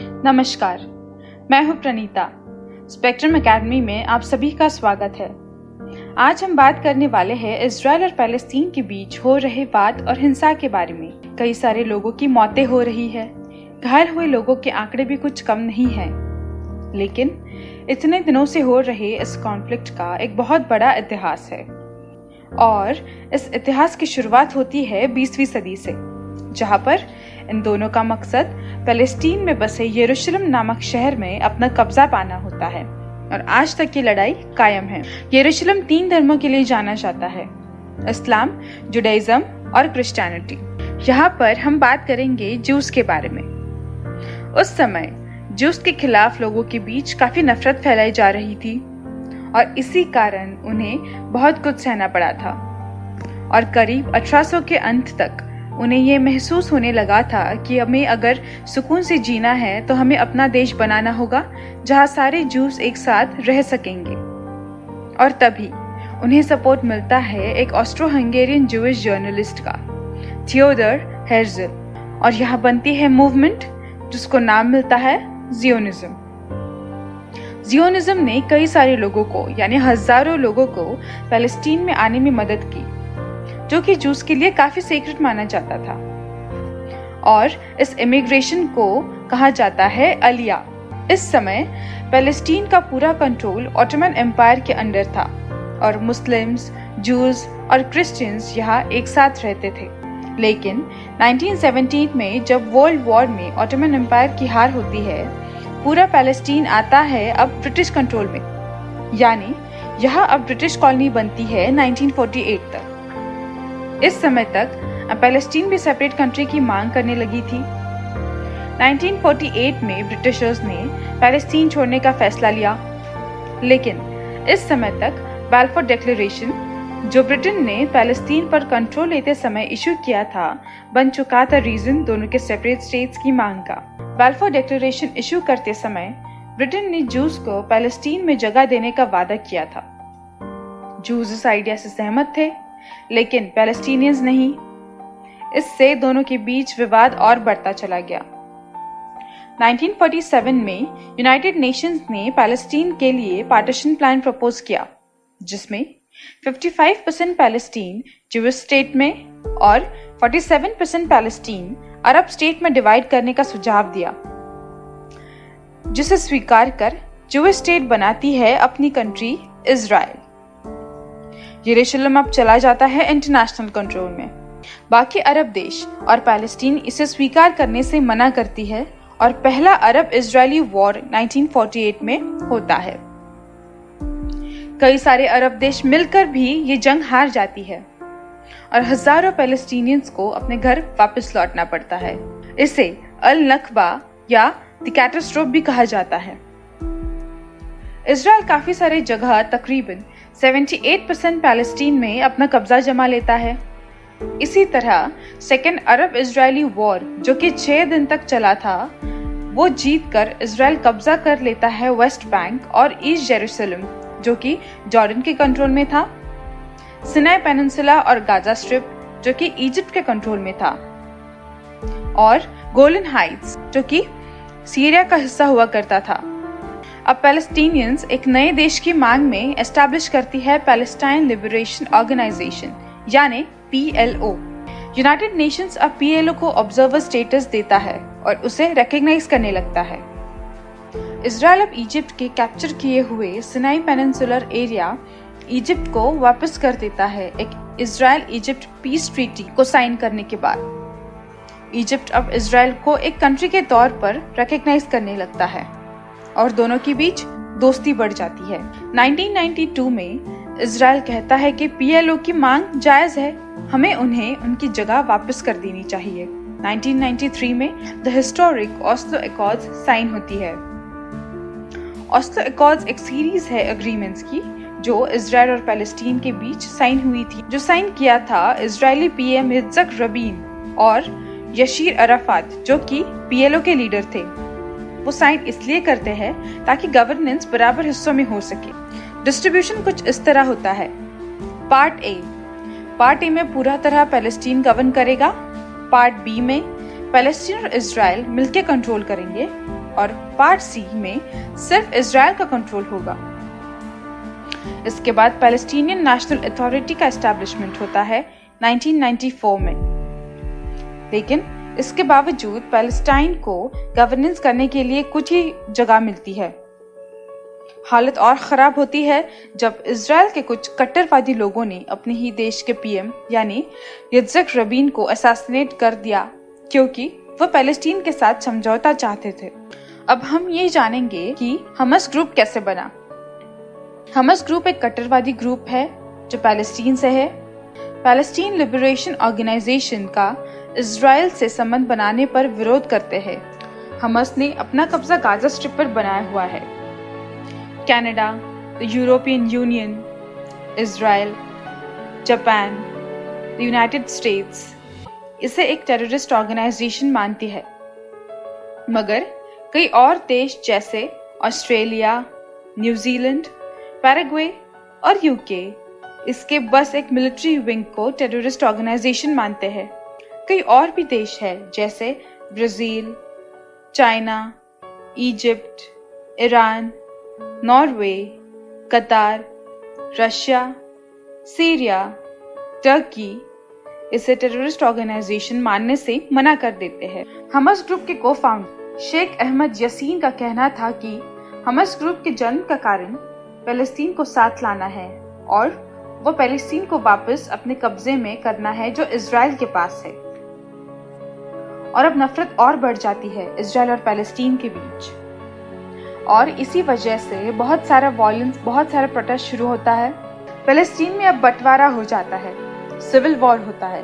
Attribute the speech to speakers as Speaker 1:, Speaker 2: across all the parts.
Speaker 1: नमस्कार, मैं हूं प्रणीता। स्पेक्ट्रम एकेडमी में आप सभी का स्वागत है। आज हम बात करने वाले हैं इजराइल और पैलेस्टीन के बीच हो रहे वाद और हिंसा के बारे में। कई सारे लोगों की मौतें हो रही है, घायल हुए लोगों के आंकड़े भी कुछ कम नहीं हैं। लेकिन इतने दिनों से हो रहे इस कॉन्फ्लिक्ट का एक बहुत बड़ा इतिहास है और इस इतिहास की शुरुआत होती है 20वीं सदी से, जहां पर इन दोनों का मकसद पैलेस्टीन में बसे यरूशलेम नामक शहर में अपना कब्जा पाना होता है और आज तक ये लड़ाई कायम है। यरूशलेम 3 धर्मों के लिए जाना जाता है, इस्लाम, जुडाइज्म और क्रिश्चियनिटी। यहाँ पर हम बात करेंगे जूस के बारे में। उस समय जूस के खिलाफ लोगों के बीच काफी नफरत फैलाई जा रही थी और इसी कारण उन्हें बहुत कुछ सहना पड़ा था और करीब 1800 के अंत तक उन्हें ये महसूस होने लगा था कि हमें अगर सुकून से जीना है तो हमें अपना देश बनाना होगा जहां सारे जूस एक साथ रह सकेंगे। और तभी उन्हें सपोर्ट मिलता है एक ऑस्ट्रो हंगेरियन जूइश जर्नलिस्ट का, थियोडर हेर्ज़ल, और यहाँ बनती है मूवमेंट जिसको नाम मिलता है जियोनिज्म। जियोनिज्म ने कई सारे लोगों को यानी हजारों लोगों को पैलेस्टीन में आने में मदद की, जो कि जूस के लिए काफी सीक्रेट माना जाता था। और इस इमिग्रेशन को कहा जाता है अलिया। इस समय पैलेस्टीन का पूरा कंट्रोल ऑटोमन एम्पायर के अंडर था और मुस्लिम्स, जूस और क्रिश्चियंस यहाँ एक साथ रहते थे। लेकिन 1917 में जब वर्ल्ड वॉर में ऑटोमन एम्पायर की हार होती है, पूरा पैलेस्टीन आता है अब ब्रिटिश कंट्रोल में, यानी यहाँ अब ब्रिटिश कॉलोनी बनती है 1948 तक। इस समय तक पैलेस्टीन भी सेपरेट कंट्री की मांग करने लगी थी। 1948 में ब्रिटिशर्स ने पैलेस्टीन छोड़ने का फैसला लिया, लेकिन इस समय तक बाल्फोर डिक्लेरेशन, जो ब्रिटेन ने पैलेस्टीन पर कंट्रोल लेते समय इशू किया था, बन चुका था रीजन दोनों के सेपरेट स्टेट्स की मांग का। बाल्फोर डिक्लेरेशन इशू करते समय ब्रिटेन ने जूस को पैलेस्टीन में जगह देने का वादा किया था। जूस इस आइडिया से सहमत थे, लेकिन पैलेस्टीनियंस नहीं। इससे दोनों के बीच विवाद और बढ़ता चला गया। 1947 में यूनाइटेड नेशंस ने पैलेस्टीन के लिए पार्टीशन प्लान प्रपोज किया, जिसमें 55% पैलेस्टीन ज्यूइश स्टेट में और 47% पैलेस्टीन अरब स्टेट में डिवाइड करने का सुझाव दिया, जिसे स्वीकार कर ज्यूइश स्टेट बनाती है अपनी कंट्री इजराइल। यरूशलेम अब चला जाता है इंटरनेशनल कंट्रोल में। बाकी अरब देश और पैलेस्टीन इसे स्वीकार करने से मना करती है और पहला अरब इजरायली वॉर 1948 में होता है। कई सारे अरब देश मिलकर भी ये जंग हार जाती है और हजारों पैलेस्टीनियंस को अपने घर वापस लौटना पड़ता है। इसे अल नक्बा या द कैटास्ट्रोफ भी कहा जाता है। इजराइल काफी सारे जगह तकरीबन 78% पैलेस्टीन में अपना कब्जा जमा लेता है। इसी तरह सेकेंड अरब इजरायली वॉर, जो कि 6 दिन तक चला था, वो जीतकर इजराइल कब्जा कर लेता है वेस्ट बैंक और ईस्ट जेरूसलम, जो कि जॉर्डन के कंट्रोल में था, सिनाई पेनिनसुला और गाजा स्ट्रिप, जो कि इजिप्ट के कंट्रोल में था, और गोलन हाइट्स, जो कि सीरिया का हिस्सा हुआ करता था। अब पैलेस्टीनियंस एक नए देश की मांग में एस्टैब्लिश करती है पैलेस्टाइन लिबरेशन ऑर्गेनाइजेशन यानी PLO। यूनाइटेड नेशंस अब PLO को ऑब्जर्वर स्टेटस देता है और उसे रिकॉग्नाइज करने लगता है। इजराइल अब इजिप्ट के कैप्चर किए हुए सिनाई पेनिनसुलर एरिया इजिप्ट को वापस कर देता है एक इजराइल इजिप्ट पीस ट्रीटी को साइन करने के बाद। इजिप्ट अब इजराइल को एक कंट्री के तौर पर रिकॉग्नाइज करने लगता है और दोनों के बीच दोस्ती बढ़ जाती है। 1992 में इजराइल कहता है कि PLO की मांग जायज है, हमें उन्हें उनकी जगह वापस कर देनी चाहिए। 1993 में the historic Oslo Accords sign होती है। ऑस्लो एकॉर्ड्स एक सीरीज है एग्रीमेंट्स की जो इजराइल और पैलेस्टीन के बीच साइन हुई थी, जो साइन किया था इजरायली PM इत्ज़क रबीन और यशीर अराफात, जो कि PLO के लीडर थे। वो साइन इसलिए करते हैं ताकि गवर्नेंस बराबर हिस्सों में हो सके। डिस्ट्रीब्यूशन कुछ इस तरह होता है। पार्ट ए में पूरा तरह पैलेस्टीन गवर्न करेगा। पार्ट बी में पैलेस्टीन और इजराइल मिलकर कंट्रोल करेंगे और पार्ट सी में सिर्फ इजराइल का कंट्रोल होगा। इसके बाद पैलेस्टीनियन नेशनल अथॉरिटी का एस्टैब्लिशमेंट होता है 1994 में। लेकिन इसके बावजूद पैलेस्टाइन को गवर्नेंस करने के लिए कुछ ही जगह मिलती है। हालत और खराब होती है जब इजराइल के कुछ कट्टरवादी लोगों ने अपने ही देश के पीएम यानी यित्ज़हाक रबीन को असैसिनेट कर दिया क्योंकि वह पैलेस्टीन के साथ समझौता चाहते थे। अब हम ये जानेंगे कि हमास ग्रुप कैसे बना। हमास ग्रुप एक कट्टरवादी ग्रुप है जो पैलेस्टीन से है। पैलेस्टीन लिबरेशन ऑर्गेनाइजेशन का इजराइल से संबंध बनाने पर विरोध करते हैं। हमास ने अपना कब्जा गाजा स्ट्रिप पर बनाया हुआ है। Canada, the European union, Israel, Japan, the United states इसे एक टेररिस्ट ऑर्गेनाइजेशन मानती है, मगर कई और देश जैसे ऑस्ट्रेलिया, न्यूजीलैंड, पैराग्वे और यूके इसके बस एक मिलिट्री विंग को टेररिस्ट ऑर्गेनाइजेशन मानते हैं। कई और भी देश है जैसे Brazil, China, Egypt, Iran, Norway, कतार, रशिया, सीरिया, टर्की इसे टेररिस्ट ऑर्गेनाइजेशन मानने से मना कर देते हैं। हमास ग्रुप के को फाउंडर शेख अहमद यासीन का कहना था कि हमास ग्रुप के जन्म का कारण पैलेस्टीन को साथ लाना है और वो पैलेस्टीन को वापस अपने कब्जे में करना है जो इजराइल के पास है। और अब नफरत और बढ़ जाती है इजराइल और पैलेस्टीन के बीच और इसी वजह से बहुत सारा वॉयलेंस, बहुत सारा प्रोटेस्ट शुरू होता है। पैलेस्टीन में अब बंटवारा हो जाता है, सिविल वॉर होता है।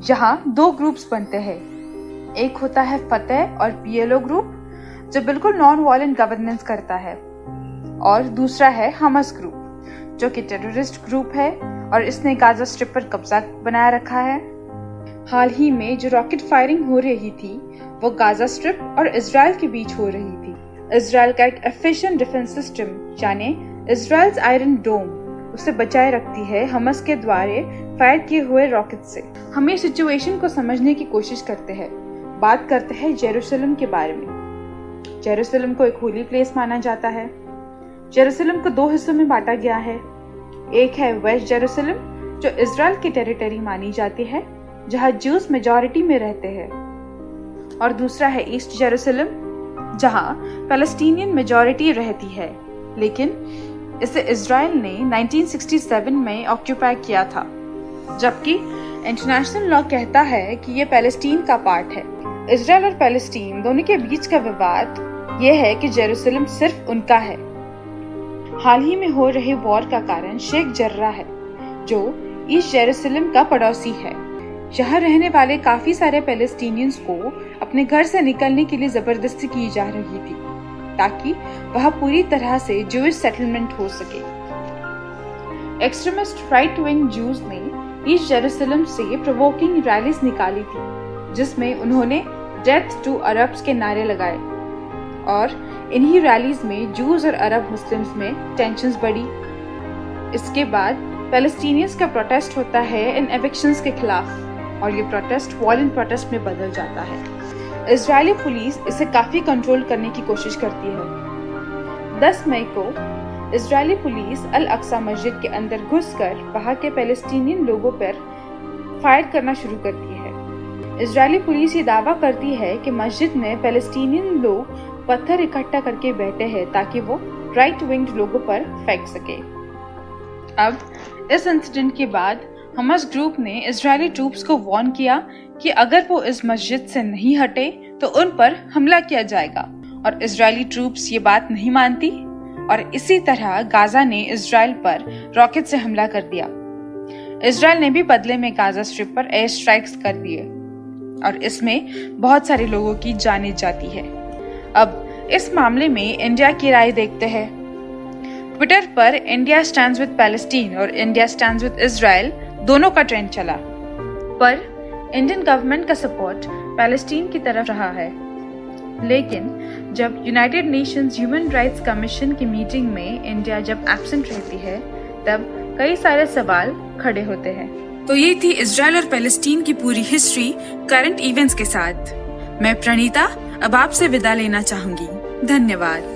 Speaker 1: यहाँ दो ग्रुप्स बनते हैं। एक होता है फतेह और पीएलओ ग्रुप जो बिल्कुल नॉन वायलेंट गवर्नेंस करता है और दूसरा है हमास ग्रुप जो कि टेररिस्ट ग्रुप है और इसने गाजा स्ट्रिप पर कब्जा बनाया रखा है। हाल ही में जो रॉकेट फायरिंग हो रही थी वो गाजा स्ट्रिप और इजराइल के बीच हो रही थी। इजराइल का एक एफिशिएंट डिफेंस सिस्टम यानी इजराइल्स आयरन डोम उसे बचाए रखती है हमास के द्वारा फायर किए हुए रॉकेट से। हम ये सिचुएशन को समझने की कोशिश करते हैं। बात करते हैं जेरूसलम के बारे में। जेरूसलम को एक होली प्लेस माना जाता है। जेरूसलम को दो हिस्सों में बांटा गया है। एक है वेस्ट जेरूसलम जो इजराइल की टेरिटरी मानी जाती है जहाँ ज्यूज मेजॉरिटी में रहते हैं और दूसरा है ईस्ट जेरूसलम जहाँ पैलेस्टीनियन मेजॉरिटी रहती है, लेकिन इसे इजराइल ने 1967 में ऑक्यूपाई किया था, जबकि इंटरनेशनल लॉ कहता है कि ये पैलेस्टीन का पार्ट है। इजराइल और पैलेस्टीन दोनों के बीच का विवाद ये है कि जेरूसलम सिर्फ उनका है। हाल ही में हो रहे वॉर का कारण शेख जर्रा है जो ईस्ट जेरूसलम का पड़ोसी है। यहाँ रहने वाले काफी सारे पैलेस्टीनियंस को अपने घर से निकलने के लिए जबरदस्ती की जा रही थी ताकि वह पूरी तरह से ज्यूइश सेटलमेंट हो सके। एक्सट्रीमिस्ट राइट विंग ज्यूज ने ईस्ट जेरूसलम से प्रोवोकिंग रैलीज निकाली थी जिसमें उन्होंने डेथ टू अरब्स के नारे लगाए और इन्हीं रैलीज में ज्यूज और अरब मुस्लिम्स में टेंशंस बढ़ी। इसके बाद पैलेस्टीनियंस का प्रोटेस्ट होता है इन एविक्शंस के खिलाफ और ये प्रोटेस्ट वायलेंट प्रोटेस्ट में बदल जाता है। इजरायली पुलिस इसे काफी कंट्रोल करने की कोशिश करती है। 10 मई को इजरायली पुलिस अल अक्सा मस्जिद के अंदर घुसकर वहां के पैलेस्टीनियन लोगों पर फायर करना शुरू करती है। इजरायली पुलिस ये दावा करती है कि मस्जिद में पैलेस्टीनियन लोग पत्थर इकट्ठा करके बैठे हैं ताकि वो राइट विंग लोगों पर फेंक सके। अब इस इंसिडेंट के बाद हमास ग्रुप ने इजरायली ट्रूप्स को वार्न किया कि अगर वो इस मस्जिद से नहीं हटे तो उन पर हमला किया जाएगा और इजरायली ट्रूप्स ये बात नहीं मानती और इसी तरह गाजा ने इजराइल पर रॉकेट से हमला कर दिया। इजराइल ने भी बदले में गाजा स्ट्रिप पर एयर स्ट्राइक्स कर दिए और इसमें बहुत सारे लोगों की जानें जाती है। अब इस मामले में इंडिया की राय देखते हैं। ट्विटर पर इंडिया स्टैंड्स विद पैलेस्टीन और इंडिया स्टैंड्स विद इजराइल दोनों का ट्रेंड चला, पर इंडियन गवर्नमेंट का सपोर्ट पैलेस्टीन की तरफ रहा है। लेकिन जब United Nations human rights commission की मीटिंग में इंडिया जब एब्सेंट रहती है तब कई सारे सवाल खड़े होते हैं। तो ये थी इजराइल और पैलेस्टीन की पूरी हिस्ट्री करंट इवेंट्स के साथ। मैं प्रणीता अब आपसे विदा लेना चाहूंगी। धन्यवाद।